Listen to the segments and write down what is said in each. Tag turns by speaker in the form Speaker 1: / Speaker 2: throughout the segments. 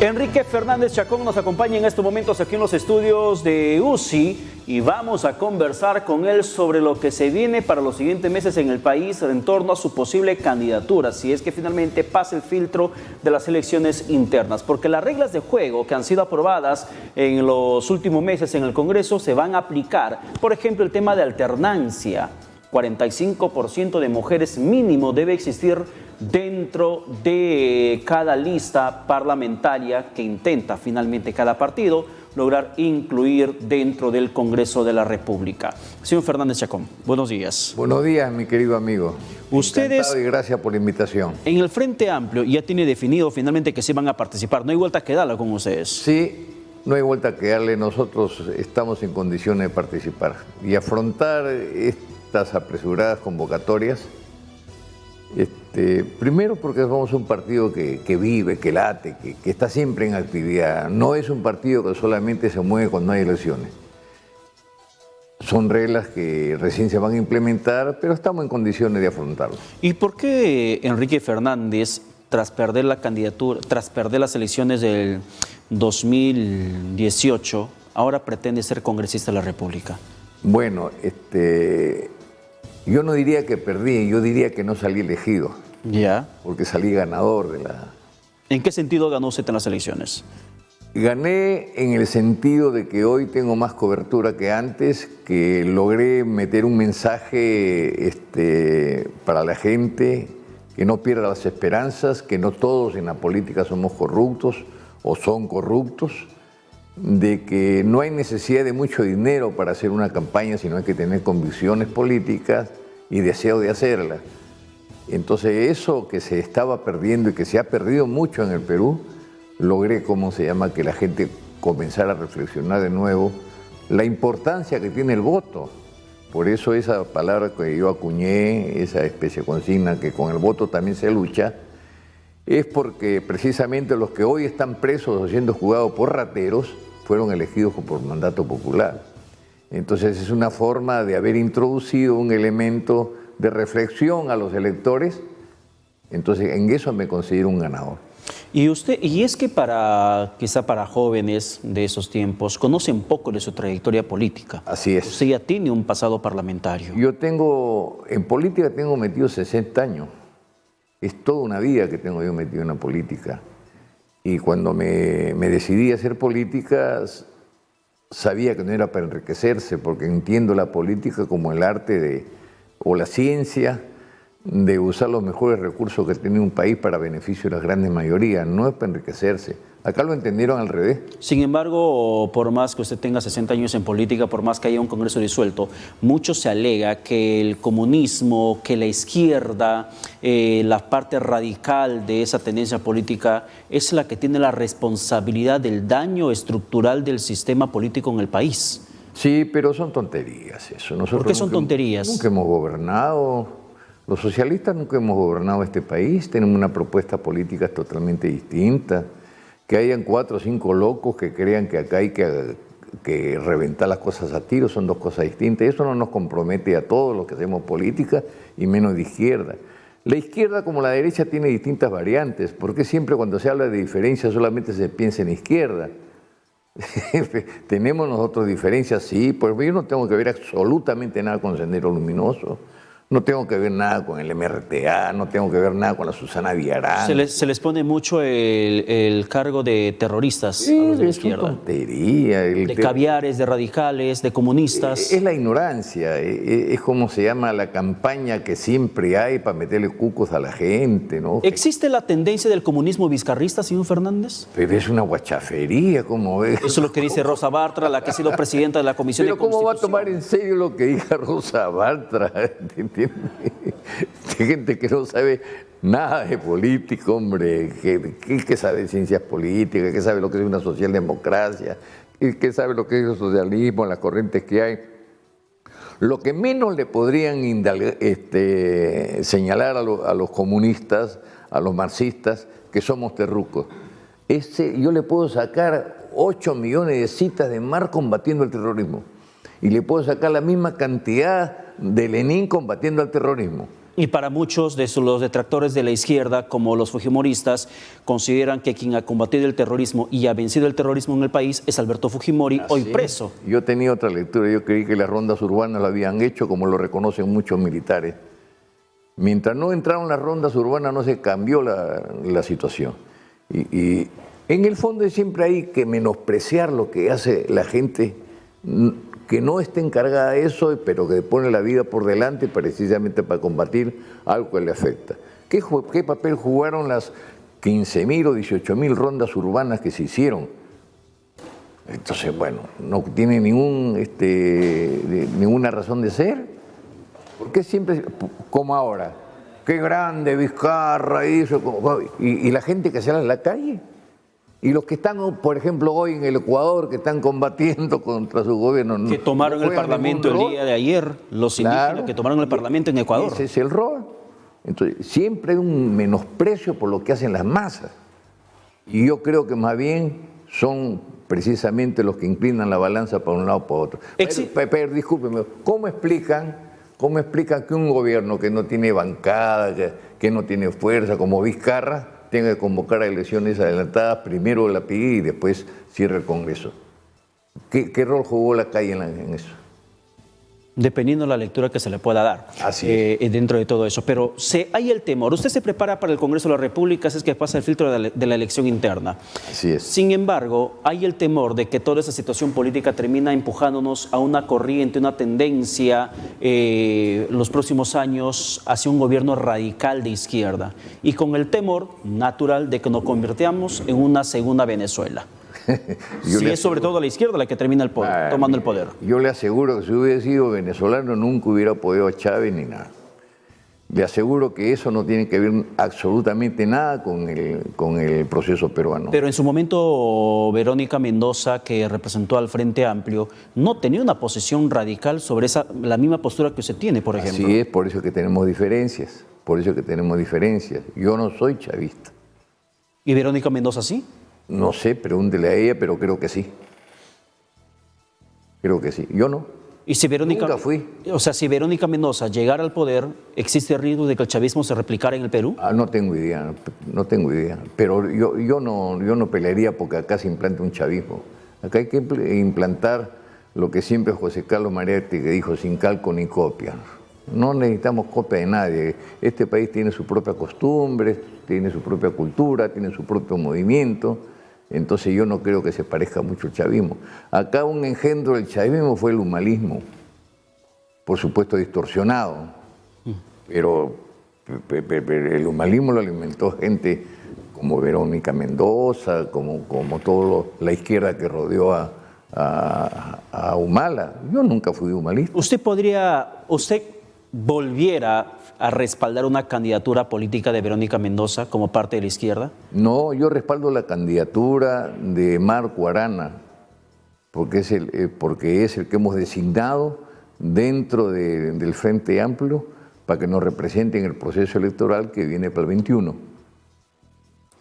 Speaker 1: Enrique Fernández Chacón nos acompaña en estos momentos aquí en los estudios de UCI y vamos a conversar con él sobre lo que se viene para los siguientes meses en el país en torno a su posible candidatura, si es que finalmente pasa el filtro de las elecciones internas, porque las reglas de juego que han sido aprobadas en los últimos meses en el Congreso se van a aplicar. Por ejemplo, el tema de alternancia. 45% de mujeres mínimo debe existir dentro de cada lista parlamentaria que intenta finalmente cada partido lograr incluir dentro del Congreso de la República. Señor Fernández Chacón, buenos días.
Speaker 2: Buenos días, mi querido amigo.
Speaker 1: Ustedes,
Speaker 2: encantado y gracias por la invitación.
Speaker 1: En el Frente Amplio ya tiene definido finalmente que sí van a participar. No hay vuelta que darla con ustedes.
Speaker 2: Sí, no hay vuelta que darle. Nosotros estamos en condiciones de participar y afrontar estas apresuradas convocatorias. Primero porque somos un partido que vive, que late, que está siempre en actividad. No es un partido que solamente se mueve cuando hay elecciones. Son reglas que recién se van a implementar, pero estamos en condiciones de afrontarlo.
Speaker 1: ¿Y por qué Enrique Fernández, tras perder la candidatura, tras perder las elecciones del 2018, ahora pretende ser congresista de la República?
Speaker 2: Bueno, yo no diría que perdí, yo diría que no salí elegido.
Speaker 1: Ya.
Speaker 2: Porque salí ganador de la...
Speaker 1: ¿En qué sentido ganó usted en las elecciones?
Speaker 2: Gané en el sentido de que hoy tengo más cobertura que antes, que logré meter un mensaje para la gente, que no pierda las esperanzas, que no todos en la política somos corruptos o son corruptos, de que no hay necesidad de mucho dinero para hacer una campaña, sino hay que tener convicciones políticas y deseo de hacerla. Entonces eso que se estaba perdiendo y que se ha perdido mucho en el Perú, logré, que la gente comenzara a reflexionar de nuevo la importancia que tiene el voto. Por eso esa palabra que yo acuñé, esa especie de consigna que con el voto también se lucha, es porque precisamente los que hoy están presos o siendo juzgados por rateros fueron elegidos por mandato popular. Entonces es una forma de haber introducido un elemento de reflexión a los electores. Entonces en eso me considero un ganador.
Speaker 1: Y es que quizá para jóvenes de esos tiempos conocen poco de su trayectoria política.
Speaker 2: Así es.
Speaker 1: Usted ya tiene un pasado parlamentario.
Speaker 2: En política tengo metido 60 años. Es toda una vida que tengo yo metido en la política. Y cuando me decidí a hacer política, sabía que no era para enriquecerse, porque entiendo la política como el arte o la ciencia de usar los mejores recursos que tiene un país para beneficio de las grandes mayorías, no es para enriquecerse. Acá lo entendieron al revés.
Speaker 1: Sin embargo, por más que usted tenga 60 años en política, por más que haya un Congreso disuelto, mucho se alega que el comunismo, que la izquierda, la parte radical de esa tendencia política es la que tiene la responsabilidad del daño estructural del sistema político en el país.
Speaker 2: Sí, pero son tonterías eso.
Speaker 1: ¿Por qué son tonterías?
Speaker 2: Nunca hemos gobernado. Los socialistas nunca hemos gobernado este país. Tenemos una propuesta política totalmente distinta. Que hayan 4 o 5 locos que crean que acá hay que reventar las cosas a tiros son dos cosas distintas. Eso no nos compromete a todos los que hacemos política y menos de izquierda. La izquierda como la derecha tiene distintas variantes. ¿Por qué siempre cuando se habla de diferencia solamente se piensa en izquierda? Tenemos nosotros diferencias, sí, porque yo no tengo que ver absolutamente nada con Sendero Luminoso. No tengo que ver nada con el MRTA, no tengo que ver nada con la Susana Villarán.
Speaker 1: Se les pone mucho el cargo de terroristas
Speaker 2: sí,
Speaker 1: a los de la izquierda.
Speaker 2: Es una tontería.
Speaker 1: De caviares, de radicales, de comunistas.
Speaker 2: Es la ignorancia, es como se llama la campaña que siempre hay para meterle cucos a la gente, ¿no?
Speaker 1: ¿Existe la tendencia del comunismo vizcarrista, señor Fernández?
Speaker 2: Pero es una guachafería, ¿cómo ves?
Speaker 1: Eso es lo que dice Rosa Bartra, la que ha sido presidenta de la Comisión de Constitución.
Speaker 2: ¿Pero cómo va a tomar en serio lo que diga Rosa Bartra? Hay gente que no sabe nada de política, hombre, que sabe de ciencias políticas, que sabe lo que es una socialdemocracia, que sabe lo que es el socialismo, las corrientes que hay. Lo que menos le podrían señalar a los comunistas, a los marxistas, que somos terrucos. Yo le puedo sacar 8 millones de citas de Marx combatiendo el terrorismo. Y le puedo sacar la misma cantidad de Lenin combatiendo al terrorismo.
Speaker 1: Y para muchos de los detractores de la izquierda, como los fujimoristas, consideran que quien ha combatido el terrorismo y ha vencido el terrorismo en el país es Alberto Fujimori, hoy preso.
Speaker 2: Yo tenía otra lectura, yo creí que las rondas urbanas lo habían hecho como lo reconocen muchos militares. Mientras no entraron las rondas urbanas no se cambió la situación. Y en el fondo siempre hay que menospreciar lo que hace la gente que no está encargada de eso, pero que pone la vida por delante precisamente para combatir algo que le afecta. ¿Qué papel jugaron las 15.000 o 18.000 rondas urbanas que se hicieron? Entonces, bueno, no tiene ninguna razón de ser. ¿Por qué siempre, como ahora, qué grande Vizcarra hizo, y la gente que sale a la calle? Y los que están, por ejemplo, hoy en el Ecuador, que están combatiendo contra su gobierno.
Speaker 1: Que tomaron el Parlamento el día de ayer, los indígenas que tomaron el Parlamento en Ecuador.
Speaker 2: Ese es el rol. Entonces, siempre hay un menosprecio por lo que hacen las masas. Y yo creo que más bien son precisamente los que inclinan la balanza para un lado o para otro. Pero discúlpeme, ¿cómo explican que un gobierno que no tiene bancada, que no tiene fuerza, como Vizcarra, tenga que convocar a elecciones adelantadas, primero la PI y después cierre el Congreso? ¿Qué rol jugó la calle en eso?
Speaker 1: Dependiendo de la lectura que se le pueda dar.
Speaker 2: Así es.
Speaker 1: Dentro de todo eso. Pero hay el temor. Usted se prepara para el Congreso de la República, es que pasa el filtro de la elección interna.
Speaker 2: Así es.
Speaker 1: Sin embargo, hay el temor de que toda esa situación política termina empujándonos a una corriente, una tendencia los próximos años hacia un gobierno radical de izquierda. Y con el temor natural de que nos convirtamos en una segunda Venezuela. Sí, es sobre todo la izquierda la que termina tomando el poder.
Speaker 2: Yo le aseguro que si hubiera sido venezolano nunca hubiera apoyado a Chávez ni nada. Le aseguro que eso no tiene que ver absolutamente nada con el proceso peruano.
Speaker 1: Pero en su momento Verónica Mendoza, que representó al Frente Amplio, no tenía una posición radical sobre la misma postura que usted tiene, por ejemplo.
Speaker 2: Así es, por eso que tenemos diferencias. Yo no soy chavista.
Speaker 1: ¿Y Verónica Mendoza sí?
Speaker 2: No sé, pregúntele a ella, pero creo que sí. Yo no.
Speaker 1: ¿Y si Verónica,
Speaker 2: nunca fui?
Speaker 1: O sea, si Verónica Mendoza llegara al poder, ¿existe el riesgo de que el chavismo se replicara en el Perú?
Speaker 2: No tengo idea. Pero yo no pelearía porque acá se implante un chavismo. Acá hay que implantar lo que siempre José Carlos Mariátegui dijo, sin calco ni copia. No necesitamos copia de nadie. Este país tiene su propia costumbre, tiene su propia cultura, tiene su propio movimiento. Entonces yo no creo que se parezca mucho al chavismo. Acá un engendro del chavismo fue el humanismo, por supuesto distorsionado, pero el humanismo lo alimentó gente como Verónica Mendoza, como toda la izquierda que rodeó a Humala. Yo nunca fui humanista.
Speaker 1: ¿Usted volviera a respaldar una candidatura política de Verónica Mendoza como parte de la izquierda?
Speaker 2: No, yo respaldo la candidatura de Marco Arana, porque es el que hemos designado dentro del Frente Amplio para que nos represente en el proceso electoral que viene para el 21.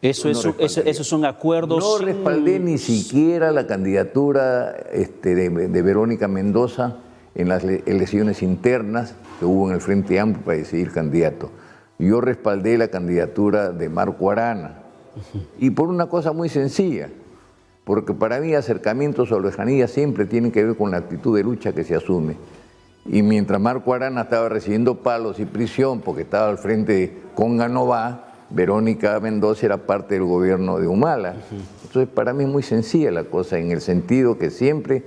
Speaker 1: Esos son acuerdos.
Speaker 2: No respaldé ni siquiera la candidatura de Verónica Mendoza en las elecciones internas que hubo en el Frente Amplio para decidir candidato. Yo respaldé la candidatura de Marco Arana. Y por una cosa muy sencilla, porque para mí acercamientos o lejanías siempre tienen que ver con la actitud de lucha que se asume. Y mientras Marco Arana estaba recibiendo palos y prisión porque estaba al frente de Conganova, Verónica Mendoza era parte del gobierno de Humala. Entonces para mí es muy sencilla la cosa, en el sentido que siempre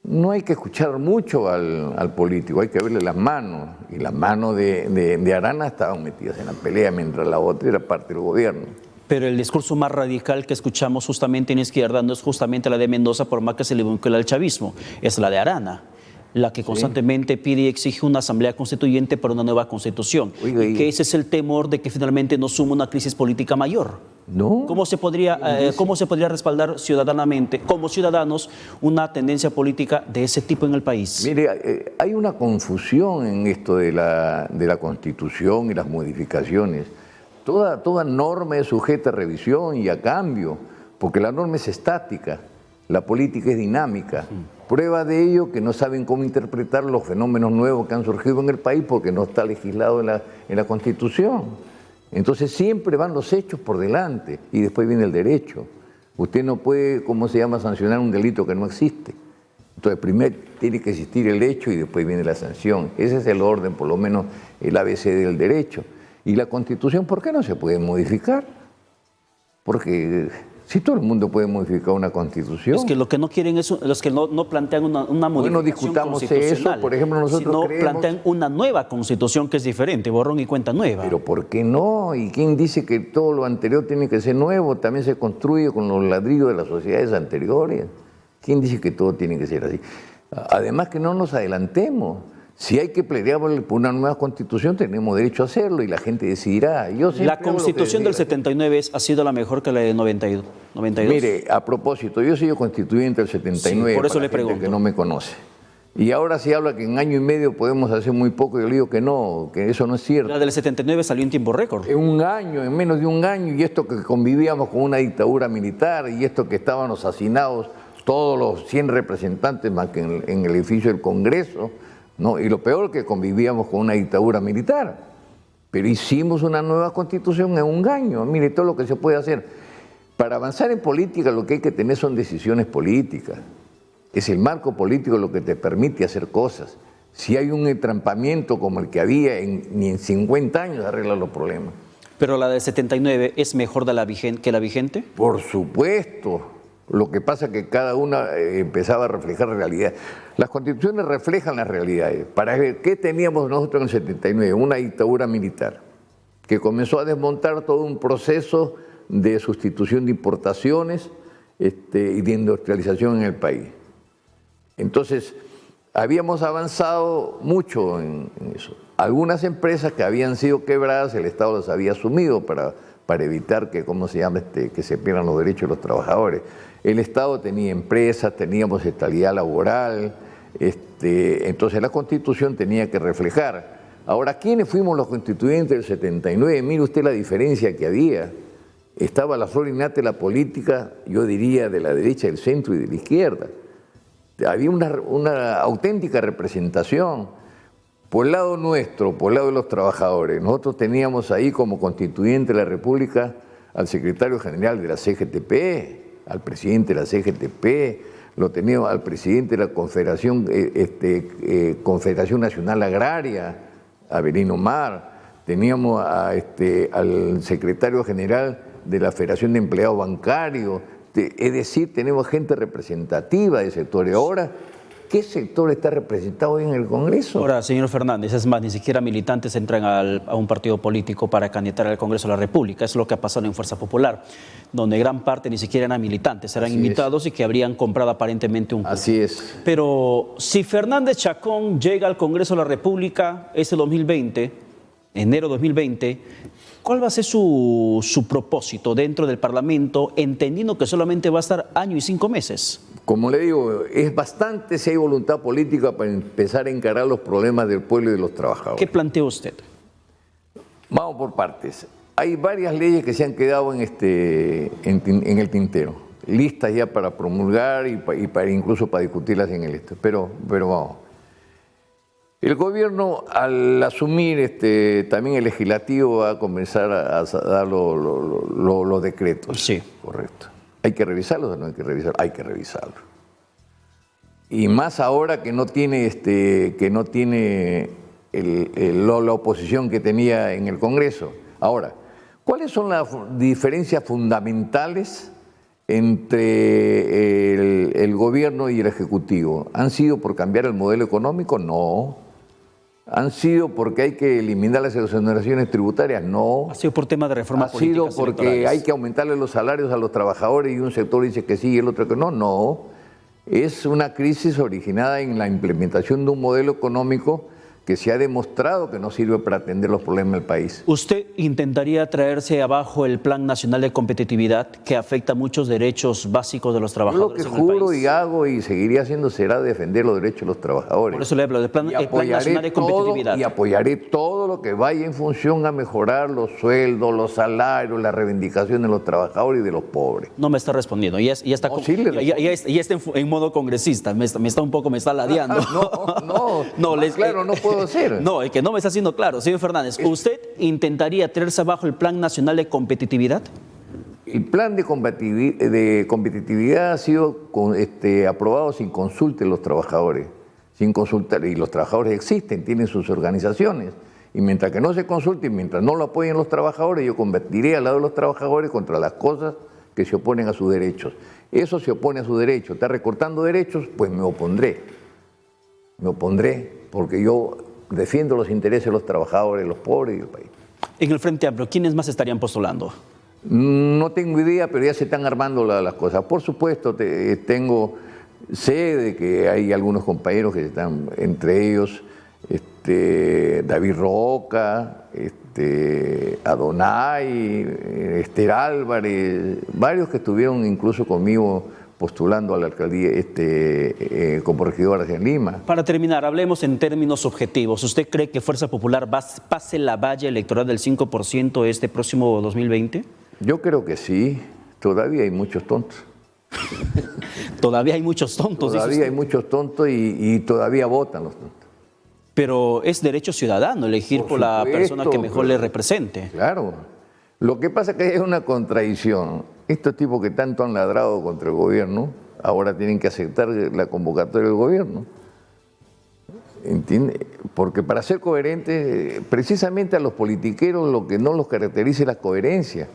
Speaker 2: no hay que escuchar mucho al político, hay que verle las manos. Y las manos de Arana estaban metidas en la pelea, mientras la otra era parte del gobierno.
Speaker 1: Pero el discurso más radical que escuchamos justamente en izquierda no es justamente la de Mendoza, por más que se le vincula al chavismo, es la de Arana, la que constantemente pide y exige una asamblea constituyente para una nueva constitución.
Speaker 2: Oiga,
Speaker 1: y que ese es el temor de que finalmente nos suma una crisis política mayor.
Speaker 2: No.
Speaker 1: ¿Cómo se podría respaldar ciudadanamente, como ciudadanos, una tendencia política de ese tipo en el país?
Speaker 2: Mire, hay una confusión en esto de la Constitución y las modificaciones. Toda norma es sujeta a revisión y a cambio, porque la norma es estática. La política es dinámica. Prueba de ello que no saben cómo interpretar los fenómenos nuevos que han surgido en el país porque no está legislado en la Constitución. Entonces siempre van los hechos por delante y después viene el derecho. Usted no puede, sancionar un delito que no existe. Entonces primero tiene que existir el hecho y después viene la sanción. Ese es el orden, por lo menos el ABC del derecho. Y la Constitución, ¿por qué no se puede modificar? Porque si todo el mundo puede modificar una Constitución.
Speaker 1: Es que lo que no quieren es, los que no plantean una modificación
Speaker 2: bueno, discutamos
Speaker 1: constitucional.
Speaker 2: Eso, por ejemplo, nosotros
Speaker 1: sino
Speaker 2: creemos...
Speaker 1: plantean una nueva Constitución que es diferente, borrón y cuenta nueva.
Speaker 2: Pero ¿por qué no? ¿Y quién dice que todo lo anterior tiene que ser nuevo? También se construye con los ladrillos de las sociedades anteriores. ¿Quién dice que todo tiene que ser así? Además que no nos adelantemos. Si hay que pelear por una nueva Constitución, tenemos derecho a hacerlo y la gente decidirá.
Speaker 1: La Constitución del 79 ha sido la mejor que la de 92.
Speaker 2: Mire, a propósito, yo soy constituyente del 79,
Speaker 1: sí, por eso
Speaker 2: para
Speaker 1: le pregunto.
Speaker 2: Que no me conoce. Y ahora se habla que en año y medio podemos hacer muy poco, yo le digo que no, que eso no es cierto.
Speaker 1: La del 79 salió en tiempo récord.
Speaker 2: En un año, en menos de un año, y esto que convivíamos con una dictadura militar, y esto que estábamos hacinados todos los 100 representantes más que en el edificio del Congreso, ¿no? Y lo peor que convivíamos con una dictadura militar. Pero hicimos una nueva Constitución en un año. Mire todo lo que se puede hacer. Para avanzar en política lo que hay que tener son decisiones políticas. Es el marco político lo que te permite hacer cosas. Si hay un entrampamiento como el que había, ni en 50 años arregla los problemas.
Speaker 1: ¿Pero la del 79 es mejor que la vigente?
Speaker 2: Por supuesto. Lo que pasa es que cada una empezaba a reflejar realidad. Las constituciones reflejan las realidades. ¿Para qué teníamos nosotros en el 79? Una dictadura militar que comenzó a desmontar todo un proceso de sustitución de importaciones y de industrialización en el país. Entonces, habíamos avanzado mucho en eso. Algunas empresas que habían sido quebradas, el Estado las había asumido para evitar que, que se pierdan los derechos de los trabajadores. El Estado tenía empresas, teníamos estabilidad laboral, entonces la Constitución tenía que reflejar. Ahora, ¿quiénes fuimos los constituyentes del 79? Mire usted la diferencia que había. Estaba la flor innata de la política, yo diría, de la derecha, del centro y de la izquierda. Había una auténtica representación. Por el lado nuestro, por el lado de los trabajadores, nosotros teníamos ahí como constituyente de la República al secretario general de la CGTP, al presidente de la CGTP, lo teníamos al presidente de la Confederación Nacional Agraria, Avelino Mar, teníamos al secretario general de la Federación de Empleados Bancarios, es decir, tenemos gente representativa de sectores. Ahora, ¿qué sector está representado hoy en el Congreso?
Speaker 1: Ahora, señor Fernández, es más, ni siquiera militantes entran a un partido político para candidatar al Congreso de la República. Es lo que ha pasado en Fuerza Popular, donde gran parte ni siquiera eran militantes, eran invitados y que habrían comprado aparentemente un cupo.
Speaker 2: Así es.
Speaker 1: Pero si Fernández Chacón llega al Congreso de la República ese 2020, enero 2020, ¿cuál va a ser su propósito dentro del Parlamento, entendiendo que solamente va a estar año y 5 meses?
Speaker 2: Como le digo, es bastante si hay voluntad política para empezar a encarar los problemas del pueblo y de los trabajadores.
Speaker 1: ¿Qué plantea usted?
Speaker 2: Vamos por partes. Hay varias leyes que se han quedado en el tintero, listas ya para promulgar y incluso para discutirlas en el pero vamos. El gobierno, al asumir también el legislativo, va a comenzar a dar los decretos.
Speaker 1: Sí.
Speaker 2: Correcto. ¿Hay que revisarlos o no hay que revisarlos? Hay que revisarlos. Y más ahora que no tiene, la oposición que tenía en el Congreso. Ahora, ¿cuáles son las diferencias fundamentales entre el gobierno y el Ejecutivo? ¿Han sido por cambiar el modelo económico? No. ¿Han sido porque hay que eliminar las exoneraciones tributarias? No.
Speaker 1: ¿Ha sido por tema de reforma política?
Speaker 2: ¿Ha sido porque hay que aumentarle los salarios a los trabajadores y un sector dice que sí y el otro que no? No. Es una crisis originada en la implementación de un modelo económico que se ha demostrado que no sirve para atender los problemas del país.
Speaker 1: ¿Usted intentaría traerse abajo el Plan Nacional de Competitividad que afecta muchos derechos básicos de los
Speaker 2: Yo
Speaker 1: trabajadores
Speaker 2: lo que
Speaker 1: en el
Speaker 2: juro
Speaker 1: país?
Speaker 2: y hago y seguiría haciendo será defender los derechos de los trabajadores.
Speaker 1: Por eso le hablo del Plan Nacional de Competitividad.
Speaker 2: Y apoyaré todo lo que vaya en función a mejorar los sueldos, los salarios, la reivindicación de los trabajadores y de los pobres.
Speaker 1: No me está respondiendo, ya está,
Speaker 2: No, sí le
Speaker 1: ya está en modo congresista, me está ladeando.
Speaker 2: Claro, no puedo ser.
Speaker 1: No, es que no me está haciendo claro. Señor Fernández, ¿usted intentaría traerse abajo el Plan Nacional de Competitividad?
Speaker 2: El plan de competitividad ha sido aprobado sin consulta de los trabajadores, sin consultar, y los trabajadores existen, tienen sus organizaciones, y mientras que no se consulte y mientras no lo apoyen los trabajadores, yo combatiré al lado de los trabajadores contra las cosas que se oponen a sus derechos. Eso se opone a sus derechos, está recortando derechos, pues me opondré porque yo defiendo los intereses de los trabajadores, los pobres y del país.
Speaker 1: En el Frente Amplio, ¿quiénes más estarían postulando?
Speaker 2: No tengo idea, pero ya se están armando las cosas. Por supuesto, sé de que hay algunos compañeros que están, entre ellos David Roca, Adonai, Esther Álvarez, varios que estuvieron incluso conmigo postulando a la alcaldía como regidora en Lima.
Speaker 1: Para terminar, hablemos en términos objetivos. ¿Usted cree que Fuerza Popular pase la valla electoral del 5% este próximo 2020?
Speaker 2: Yo creo que sí. Todavía hay muchos tontos.
Speaker 1: Todavía hay muchos tontos.
Speaker 2: Todavía hay muchos tontos y todavía votan los tontos.
Speaker 1: Pero es derecho ciudadano elegir por la persona que mejor le represente.
Speaker 2: Claro. Lo que pasa es que hay una contradicción. Estos tipos que tanto han ladrado contra el gobierno, ahora tienen que aceptar la convocatoria del gobierno. ¿Entiende? Porque para ser coherentes, precisamente a los politiqueros lo que no los caracteriza es la coherencia.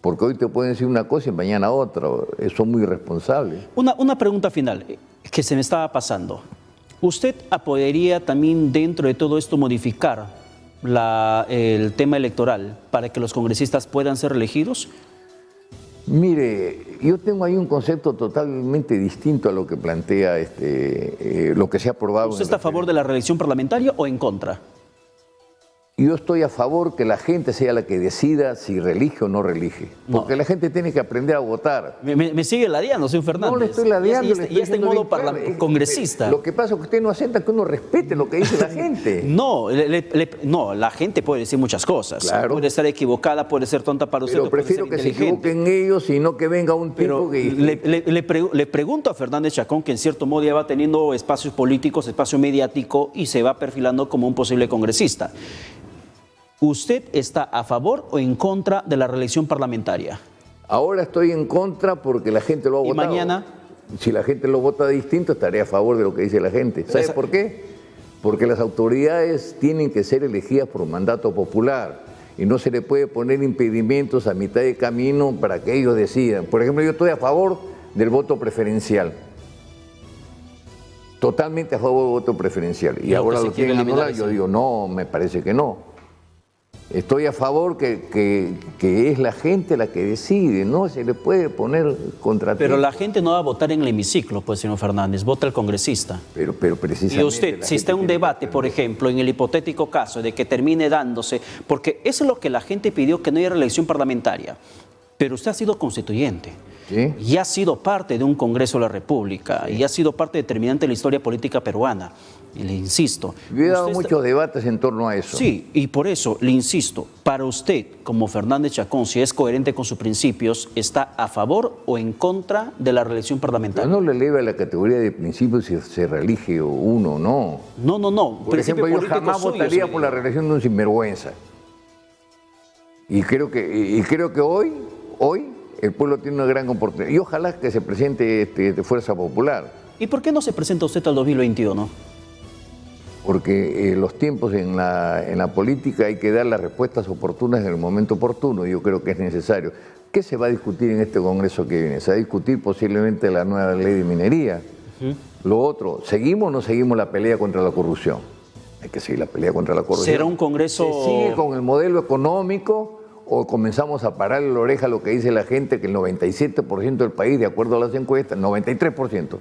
Speaker 2: Porque hoy te pueden decir una cosa y mañana otra. Son muy irresponsables.
Speaker 1: Una pregunta final que se me estaba pasando. ¿Usted apoyaría también dentro de todo esto modificar el tema electoral para que los congresistas puedan ser elegidos?
Speaker 2: Mire, yo tengo ahí un concepto totalmente distinto a lo que plantea lo que se ha aprobado.
Speaker 1: ¿Usted está a favor de la reelección parlamentaria o en contra?
Speaker 2: Yo estoy a favor que la gente sea la que decida si reelige o no reelige. Porque la gente tiene que aprender a votar.
Speaker 1: Me sigue ladeando, señor Fernández.
Speaker 2: No le estoy ladeando.
Speaker 1: Y está en modo congresista.
Speaker 2: Lo que pasa es que usted no acepta que uno respete lo que dice la gente.
Speaker 1: No, la gente puede decir muchas cosas.
Speaker 2: Claro.
Speaker 1: Puede estar equivocada, puede ser tonta para usted.
Speaker 2: Pero prefiero que se equivoquen ellos y no que venga un tipo que...
Speaker 1: Le pregunto a Fernández Chacón, que en cierto modo ya va teniendo espacios políticos, espacio mediático y se va perfilando como un posible congresista. ¿Usted está a favor o en contra de la reelección parlamentaria?
Speaker 2: Ahora estoy en contra porque la gente lo ha votado.
Speaker 1: ¿Y mañana?
Speaker 2: Si la gente lo vota distinto, estaré a favor de lo que dice la gente. ¿Sabe por qué? Porque las autoridades tienen que ser elegidas por mandato popular y no se le puede poner impedimentos a mitad de camino para que ellos decidan. Por ejemplo, yo estoy a favor del voto preferencial. Totalmente a favor del voto preferencial. Y ahora lo quieren anular. Yo digo, no, me parece que no. Estoy a favor que es la gente la que decide, no se le puede poner contratiempo.
Speaker 1: Pero la gente no va a votar en el hemiciclo, pues, señor Fernández, vota el congresista.
Speaker 2: Pero precisamente...
Speaker 1: Y usted, si está en un debate, por ejemplo, en el hipotético caso de que termine dándose, porque eso es lo que la gente pidió, que no haya reelección parlamentaria, pero usted ha sido constituyente.
Speaker 2: ¿Sí?
Speaker 1: Y ha sido parte de un Congreso de la República, sí. Y ha sido parte determinante de la historia política peruana. Y le insisto...
Speaker 2: Yo he dado muchos debates en torno a eso.
Speaker 1: Sí, y por eso le insisto, para usted, como Fernández Chacón, si es coherente con sus principios, ¿está a favor o en contra de la reelección parlamentaria?
Speaker 2: Yo no le eleva la categoría de principios si se reelige uno o no.
Speaker 1: No.
Speaker 2: Por ejemplo, yo jamás votaría por la reelección de un sinvergüenza. Y creo que hoy el pueblo tiene una gran oportunidad. Y ojalá que se presente de Fuerza Popular.
Speaker 1: ¿Y por qué no se presenta usted al 2021?
Speaker 2: Porque los tiempos en la política hay que dar las respuestas oportunas en el momento oportuno. Yo creo que es necesario. ¿Qué se va a discutir en este Congreso que viene? Se va a discutir posiblemente la nueva ley de minería. Lo otro, ¿seguimos o no seguimos la pelea contra la corrupción? Hay que seguir la pelea contra la corrupción.
Speaker 1: ¿Será un Congreso...?
Speaker 2: ¿Se sigue con el modelo económico o comenzamos a pararle la oreja a lo que dice la gente, que el 97% del país, de acuerdo a las encuestas, 93%,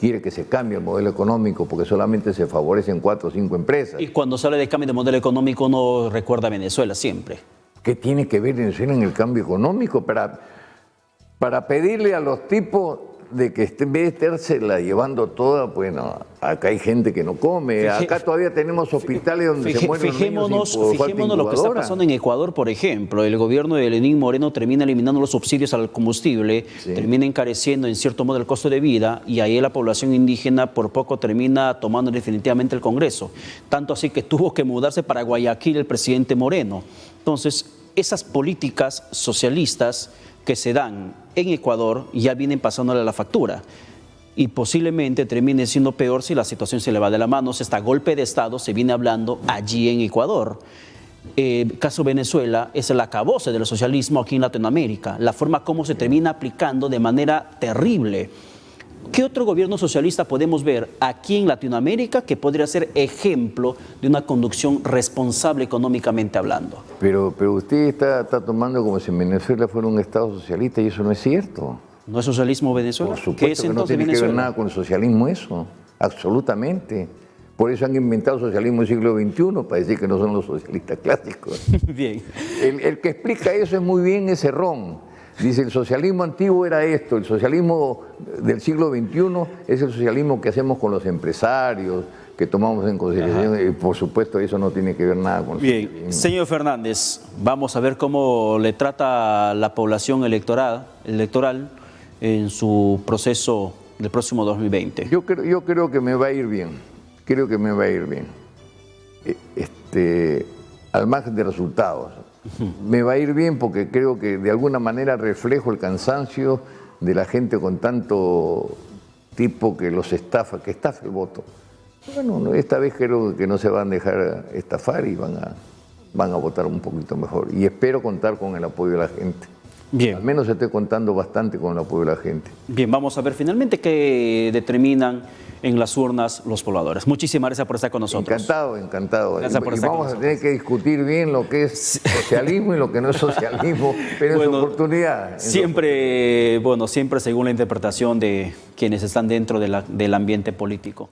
Speaker 2: quiere que se cambie el modelo económico porque solamente se favorecen 4 o 5 empresas.
Speaker 1: Y cuando se habla de cambio de modelo económico uno recuerda a Venezuela siempre.
Speaker 2: ¿Qué tiene que ver Venezuela en el cambio económico? Para pedirle a los tipos de que en vez de estársela llevando toda, bueno, acá hay gente que no come, acá todavía tenemos hospitales donde se mueren niños por falta
Speaker 1: Fijémonos lo que está pasando en Ecuador, por ejemplo. El gobierno de Lenín Moreno termina eliminando los subsidios al combustible, termina encareciendo en cierto modo el costo de vida y ahí la población indígena por poco termina tomando definitivamente el Congreso. Tanto así que tuvo que mudarse para Guayaquil el presidente Moreno. Entonces, esas políticas socialistas que se dan en Ecuador ya vienen pasándole la factura y posiblemente termine siendo peor si la situación se le va de la mano. Este golpe de Estado se viene hablando allí en Ecuador. El caso Venezuela es el acabose del socialismo aquí en Latinoamérica, la forma como se termina aplicando de manera terrible. ¿Qué otro gobierno socialista podemos ver aquí en Latinoamérica que podría ser ejemplo de una conducción responsable económicamente hablando?
Speaker 2: Pero usted está tomando como si Venezuela fuera un Estado socialista y eso no es cierto.
Speaker 1: ¿No es socialismo Venezuela?
Speaker 2: Por supuesto que no tiene que ver nada con el socialismo eso, absolutamente. Por eso han inventado socialismo del siglo XXI, para decir que no son los socialistas clásicos.
Speaker 1: Bien.
Speaker 2: El que explica eso es muy bien ese Ron. Dice, el socialismo antiguo era esto, el socialismo del siglo XXI es el socialismo que hacemos con los empresarios, que tomamos en consideración, y por supuesto eso no tiene que ver nada con el socialismo.
Speaker 1: Señor Fernández, vamos a ver cómo le trata la población electoral en su proceso del próximo 2020.
Speaker 2: Yo creo que me va a ir bien, creo que me va a ir bien, al margen de resultados. Me va a ir bien porque creo que de alguna manera reflejo el cansancio de la gente con tanto tipo que los estafa, que estafa el voto. Bueno, esta vez creo que no se van a dejar estafar y van a votar un poquito mejor. Y espero contar con el apoyo de la gente.
Speaker 1: Bien.
Speaker 2: Al menos estoy contando bastante con el apoyo de la gente.
Speaker 1: Bien, vamos a ver finalmente qué determinan en las urnas los pobladores. Muchísimas gracias por estar con nosotros.
Speaker 2: Encantado.
Speaker 1: Gracias por estar con nosotros.
Speaker 2: Vamos a tener que discutir bien lo que es socialismo y lo que no es socialismo, pero bueno, en su oportunidad.
Speaker 1: Siempre según la interpretación de quienes están dentro del ambiente político.